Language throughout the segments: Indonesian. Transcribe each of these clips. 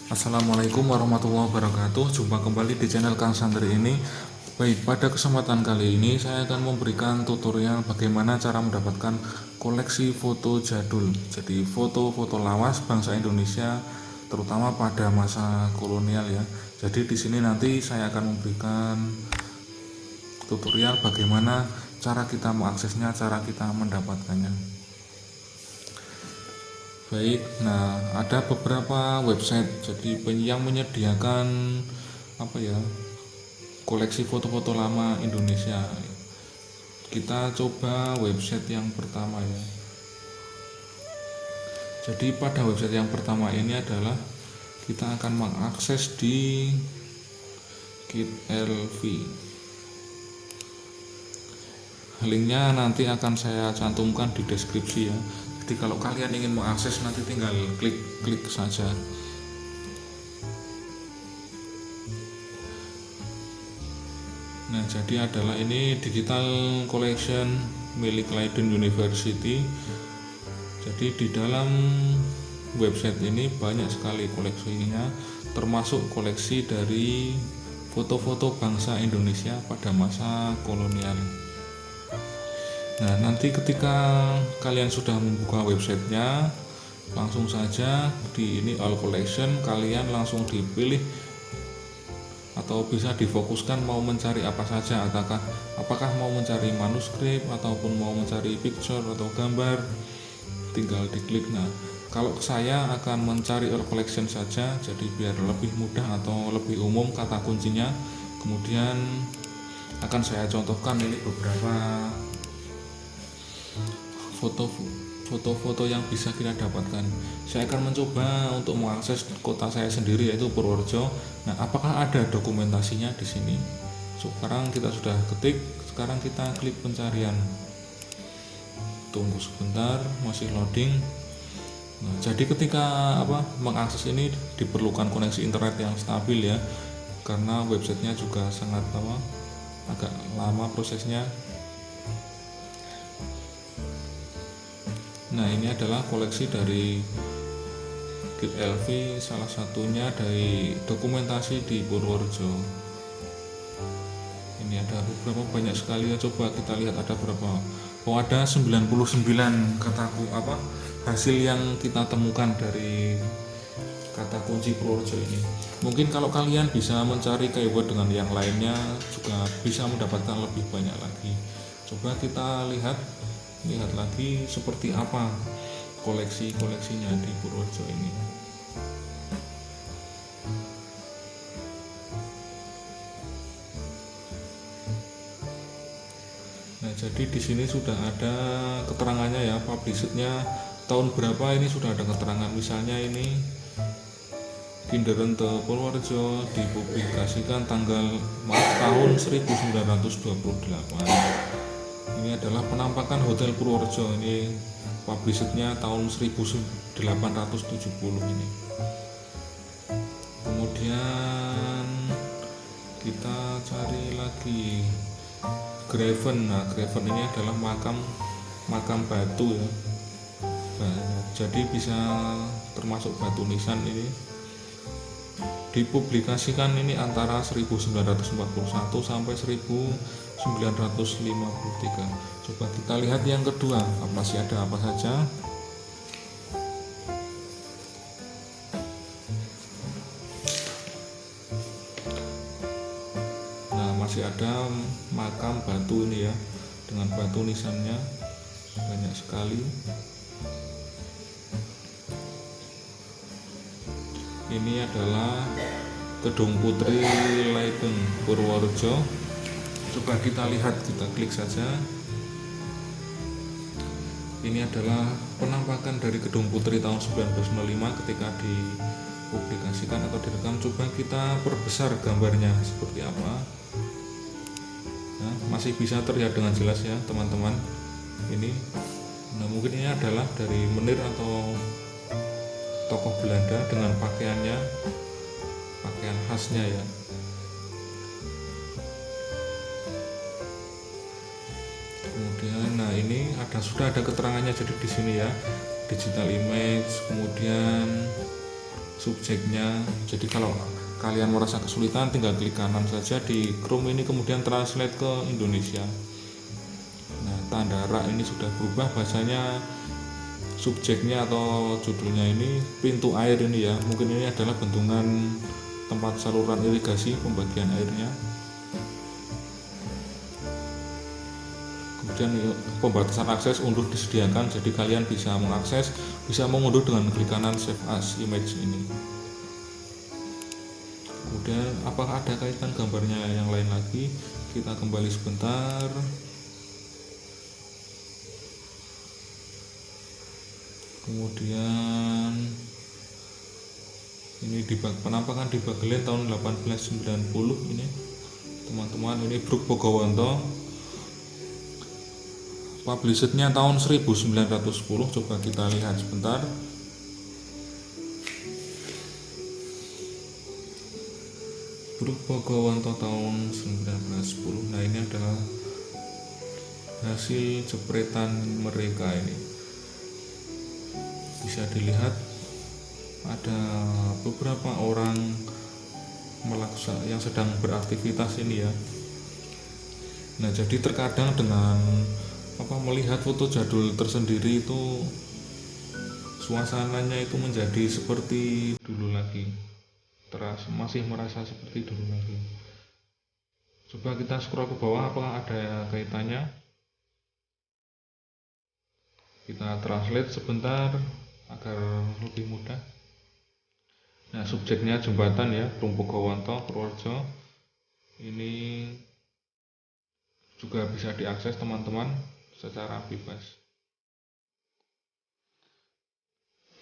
Assalamualaikum warahmatullahi wabarakatuh. Jumpa kembali di channel Kang Santri ini. Baik, pada kesempatan kali ini saya akan memberikan tutorial bagaimana cara mendapatkan koleksi foto jadul. Jadi foto-foto lawas bangsa Indonesia terutama pada masa kolonial ya. Jadi di sini nanti saya akan memberikan tutorial bagaimana cara kita mengaksesnya, cara kita mendapatkannya. Baik, nah ada beberapa website jadi yang menyediakan koleksi foto-foto lama Indonesia. Kita coba website yang pertama ya. Jadi pada website yang pertama ini adalah kita akan mengakses di KitLV. Linknya nanti akan saya cantumkan di deskripsi ya. Jadi kalau kalian ingin mengakses nanti tinggal klik saja. Nah, jadi adalah ini digital collection milik Leiden University. Jadi di dalam website ini banyak sekali koleksinya, termasuk koleksi dari foto-foto bangsa Indonesia pada masa kolonial. Nah, nanti ketika kalian sudah membuka websitenya, langsung saja di ini all collection, kalian langsung dipilih atau bisa difokuskan mau mencari apa saja, apakah mau mencari manuskrip ataupun mau mencari picture atau gambar, tinggal diklik. Nah, kalau saya akan mencari all collection saja, jadi biar lebih mudah atau lebih umum kata kuncinya. Kemudian akan saya contohkan ini beberapa foto-foto yang bisa kita dapatkan. Saya akan mencoba untuk mengakses kota saya sendiri yaitu Purworejo. Nah, apakah ada dokumentasinya di sini? Sekarang kita sudah ketik, sekarang kita klik pencarian. Tunggu sebentar, masih loading. Nah, jadi ketika mengakses ini diperlukan koneksi internet yang stabil ya, karena websitenya juga sangat agak lama prosesnya. Nah, ini adalah koleksi dari KitLV, salah satunya dari dokumentasi di Purworejo. Ini ada beberapa, banyak sekali ya, coba kita lihat ada berapa. Oh, ada 99 hasil yang kita temukan dari kata kunci Purworejo ini. Mungkin kalau kalian bisa mencari keyword dengan yang lainnya juga bisa mendapatkan lebih banyak lagi. Coba kita lihat lagi seperti apa koleksinya di Purworejo ini. Nah, jadi di sini sudah ada keterangannya ya, publishednya tahun berapa ini sudah ada keterangan. Misalnya ini Kinderente Purworejo dipublikasikan tahun 1928. Ini adalah penampakan Hotel Purworejo, ini publishednya tahun 1870 ini. Kemudian kita cari lagi Graven. Nah, Graven ini adalah makam batu ya. Nah, jadi bisa termasuk batu nisan. Ini dipublikasikan ini antara 1941 sampai 1953. Coba kita lihat yang kedua, masih ada apa saja. Nah, masih ada makam batu ini ya, dengan batu nisannya banyak sekali. Ini adalah Gedung Putri Leiden Purworejo. Coba kita lihat, kita klik saja. Ini adalah penampakan dari Gedung Putri tahun 1905 ketika dipublikasikan atau direkam. Coba kita perbesar gambarnya seperti apa. Nah, masih bisa terlihat dengan jelas ya teman-teman. Ini, nah mungkin ini adalah dari menir atau tokoh Belanda dengan pakaian khasnya ya. Kemudian nah ini sudah ada keterangannya, jadi di sini ya digital image, kemudian subjeknya. Jadi kalau kalian merasa kesulitan, tinggal klik kanan saja di Chrome ini, kemudian translate ke Indonesia. Nah, tanda rak ini sudah berubah, bahasanya subjeknya atau judulnya ini pintu air ini ya. Mungkin ini adalah bendungan tempat saluran irigasi pembagian airnya. Kemudian pembatasan akses unduh disediakan, jadi kalian bisa mengakses, bisa mengunduh dengan klik kanan save as image ini. Kemudian apakah ada kaitan gambarnya yang lain lagi? Kita kembali sebentar. Kemudian ini penampakan di Bagelen tahun 1890 ini teman-teman, ini Bruk Bogowonto, publishednya tahun 1910. Coba kita lihat sebentar. Bruk Bogowonto tahun 1910. Nah, ini adalah hasil jepretan mereka. Ini bisa dilihat ada beberapa orang yang sedang beraktivitas ini ya. Nah, jadi terkadang dengan melihat foto jadul tersendiri itu suasananya itu menjadi seperti dulu lagi, masih merasa seperti dulu lagi. Coba kita scroll ke bawah, apakah ada kaitannya? Kita translate sebentar agar lebih mudah. Nah, subjeknya jembatan ya, Bruk Bogowonto, Purworejo. Ini juga bisa diakses teman-teman secara bebas.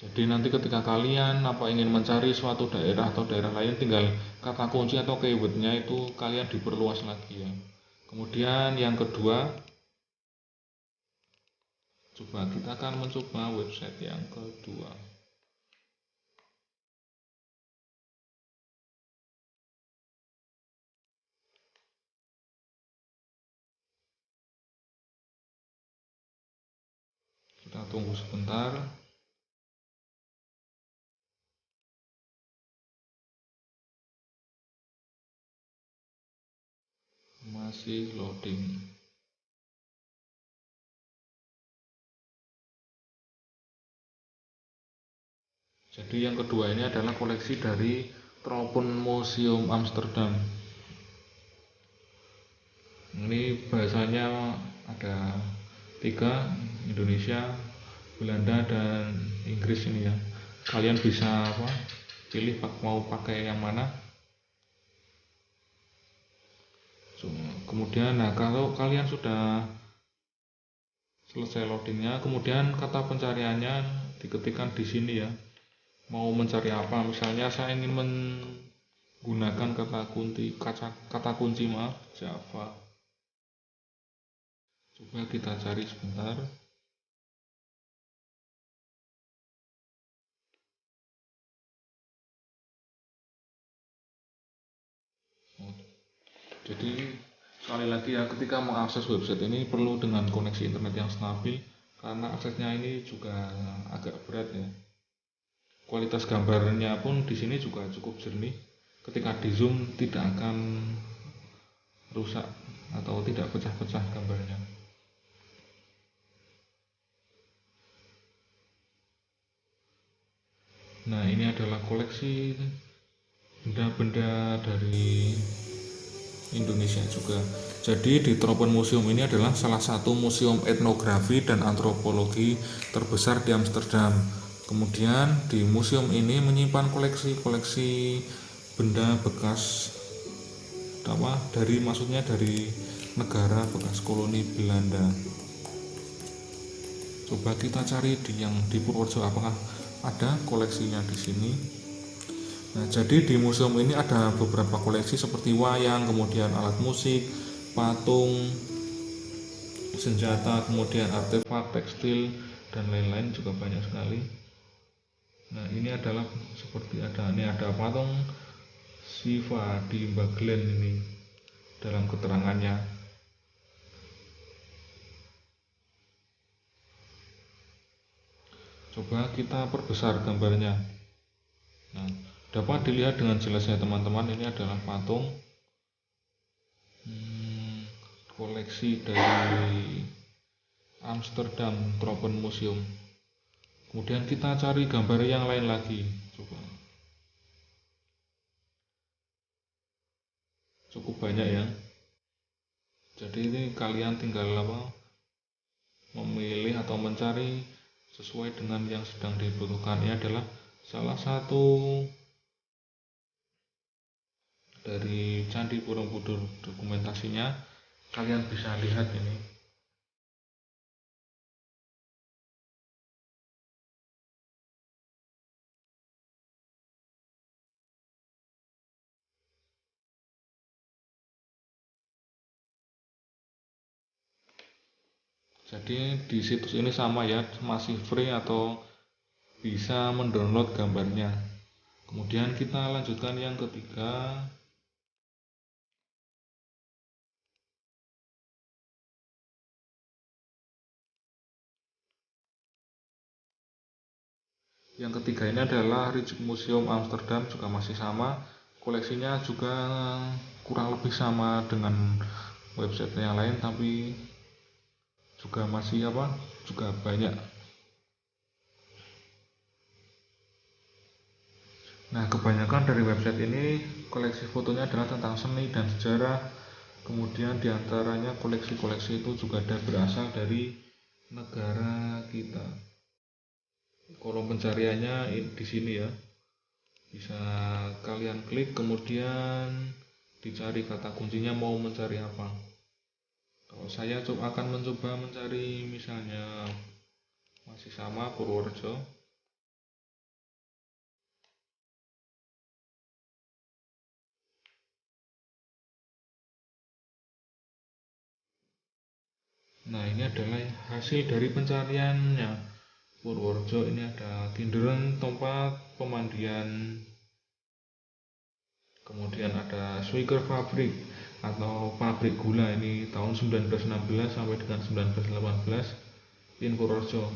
Jadi nanti ketika kalian ingin mencari suatu daerah atau daerah lain, tinggal kata kunci atau keywordnya itu kalian diperluas lagi ya. Kemudian yang kedua, coba kita akan mencoba website yang kedua. Kita tunggu sebentar. Masih loading. Jadi yang kedua ini adalah koleksi dari Tropenmuseum Amsterdam. Ini bahasanya ada 3, Indonesia, Belanda, dan Inggris ini ya. Kalian bisa pilih mau pakai yang mana. Kemudian kalau kalian sudah selesai loadingnya, kemudian kata pencariannya diketikkan di sini ya. Mau mencari apa? Misalnya saya ingin menggunakan kata kunci Java. Coba kita cari sebentar. Jadi sekali lagi ya, ketika mengakses website ini perlu dengan koneksi internet yang stabil, karena aksesnya ini juga agak berat ya. Kualitas gambarnya pun di sini juga cukup jernih. Ketika di zoom tidak akan rusak atau tidak pecah-pecah gambarnya. Nah, ini adalah koleksi benda-benda dari Indonesia juga. Jadi di Tropenmuseum ini adalah salah satu museum etnografi dan antropologi terbesar di Amsterdam. Kemudian di museum ini menyimpan koleksi-koleksi benda bekas dari negara bekas koloni Belanda. Coba kita cari di Purworejo, apakah ada koleksinya di sini. Nah, jadi di museum ini ada beberapa koleksi seperti wayang, kemudian alat musik, patung, senjata, kemudian artefak tekstil dan lain-lain juga banyak sekali. Nah, ini adalah ada patung Shiva di Bagelen ini dalam keterangannya. Coba kita perbesar gambarnya. Nah, dapat dilihat dengan jelasnya teman-teman, ini adalah patung koleksi dari Amsterdam Tropenmuseum. Kemudian kita cari gambar yang lain lagi, coba. Cukup banyak ya. Jadi ini kalian tinggal memilih atau mencari sesuai dengan yang sedang dibutuhkan. Ini adalah salah satu dari Candi Borobudur, dokumentasinya kalian bisa lihat ini. Jadi di situs ini sama ya, masih free atau bisa mendownload gambarnya. Kemudian kita lanjutkan yang ketiga. Yang ketiga ini adalah Rijksmuseum Amsterdam, juga masih sama. Koleksinya juga kurang lebih sama dengan website yang lain, tapi juga masih juga banyak. Nah, kebanyakan dari website ini koleksi fotonya adalah tentang seni dan sejarah. Kemudian diantaranya koleksi-koleksi itu juga ada berasal dari negara kita. Kolom pencariannya di sini ya. Bisa kalian klik, kemudian dicari kata kuncinya mau mencari apa. Kalau saya akan mencoba mencari misalnya masih sama Purworejo. Nah, ini adalah hasil dari pencariannya. Purworejo ini ada Kinderan, tempat pemandian. Kemudian ada Suiker Fabrik atau pabrik gula, ini tahun 1916 sampai dengan 1918 in Purworejo.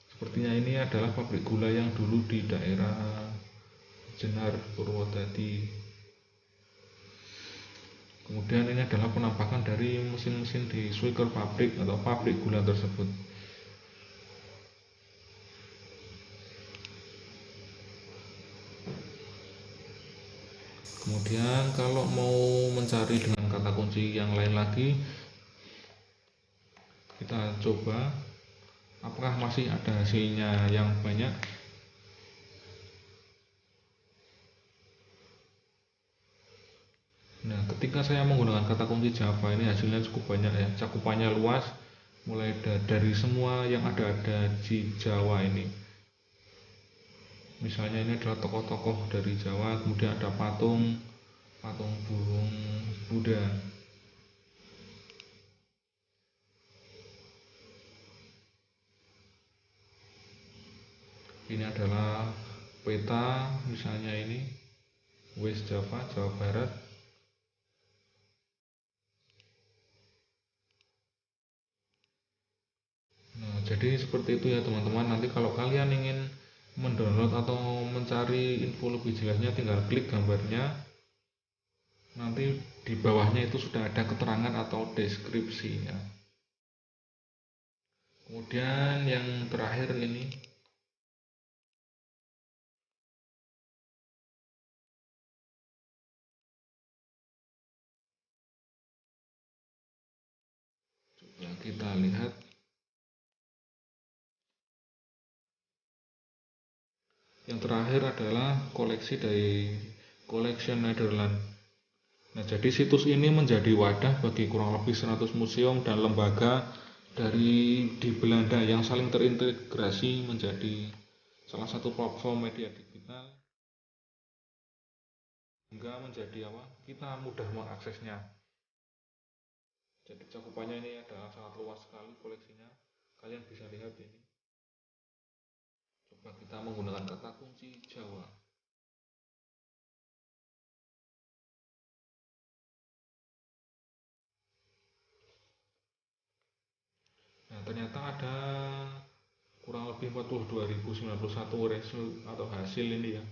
Sepertinya ini adalah pabrik gula yang dulu di daerah Jenar Purwodadi. Kemudian ini adalah penampakan dari mesin-mesin di Suiker Fabrik atau pabrik gula tersebut. Kemudian kalau mau mencari dengan kata kunci yang lain lagi, kita coba apakah masih ada hasilnya yang banyak. Nah, ketika saya menggunakan kata kunci Java ini hasilnya cukup banyak ya, cakupannya luas, mulai dari semua yang ada di Jawa ini. Misalnya ini adalah tokoh-tokoh dari Jawa, kemudian ada patung burung Buddha. Ini adalah peta, misalnya ini West Java, Jawa Barat. Nah, jadi seperti itu ya teman-teman. Nanti kalau kalian ingin mendownload atau mencari info lebih jelasnya, tinggal klik gambarnya. Nanti di bawahnya itu sudah ada keterangan atau deskripsinya. Kemudian yang terakhir ini, coba kita lihat. Yang terakhir adalah koleksi dari Collection Netherlands. Nah, jadi situs ini menjadi wadah bagi kurang lebih 100 museum dan lembaga di Belanda yang saling terintegrasi menjadi salah satu platform media digital, hingga menjadi kita mudah mengaksesnya. Jadi cakupannya ini adalah sangat luas sekali koleksinya. Kalian bisa lihat ini. Coba kita menggunakan kata kunci Jawa. Nah, ternyata ada kurang lebih 42.091 result atau hasil ini ya.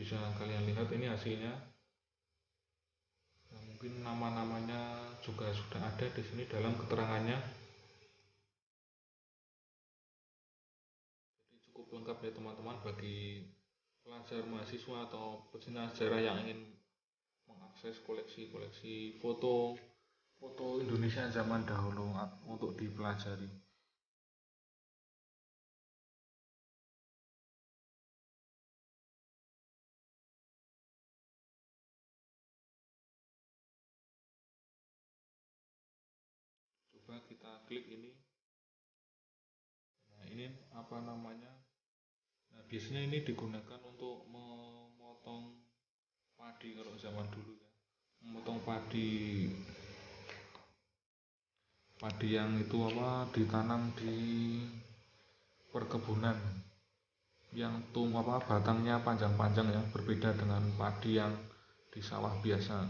bisa kalian lihat ini hasilnya. Nah, mungkin nama-namanya juga sudah ada di sini dalam keterangannya. Jadi cukup lengkap ya teman-teman bagi pelajar mahasiswa atau pecinta sejarah yang ingin mengakses koleksi-koleksi foto Indonesia zaman dahulu untuk dipelajari. Coba kita klik ini. Nah, ini apa namanya? Nah, biasanya ini digunakan untuk memotong padi kalau zaman dulu ya. Memotong padi yang itu ditanam di perkebunan yang batangnya panjang-panjang ya, berbeda dengan padi yang di sawah biasa.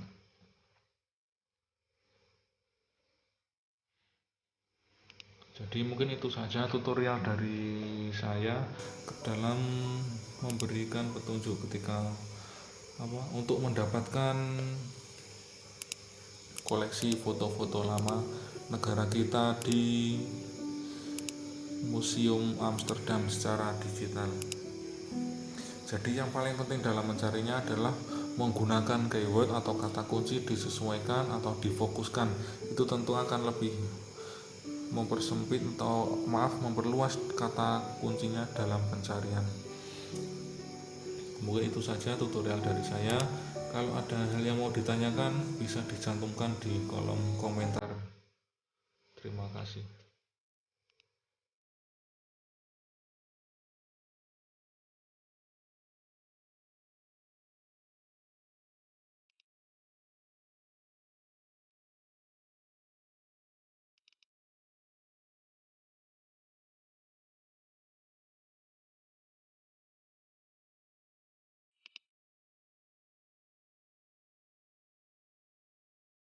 Jadi mungkin itu saja tutorial dari saya dalam memberikan petunjuk ketika untuk mendapatkan koleksi foto-foto lama negara kita di Museum Amsterdam secara digital. Jadi yang paling penting dalam mencarinya adalah menggunakan keyword atau kata kunci disesuaikan atau difokuskan. Itu tentu akan lebih memperluas kata kuncinya dalam pencarian. Mungkin itu saja tutorial dari saya. Kalau ada hal yang mau ditanyakan bisa dicantumkan di kolom komentar. Terima kasih.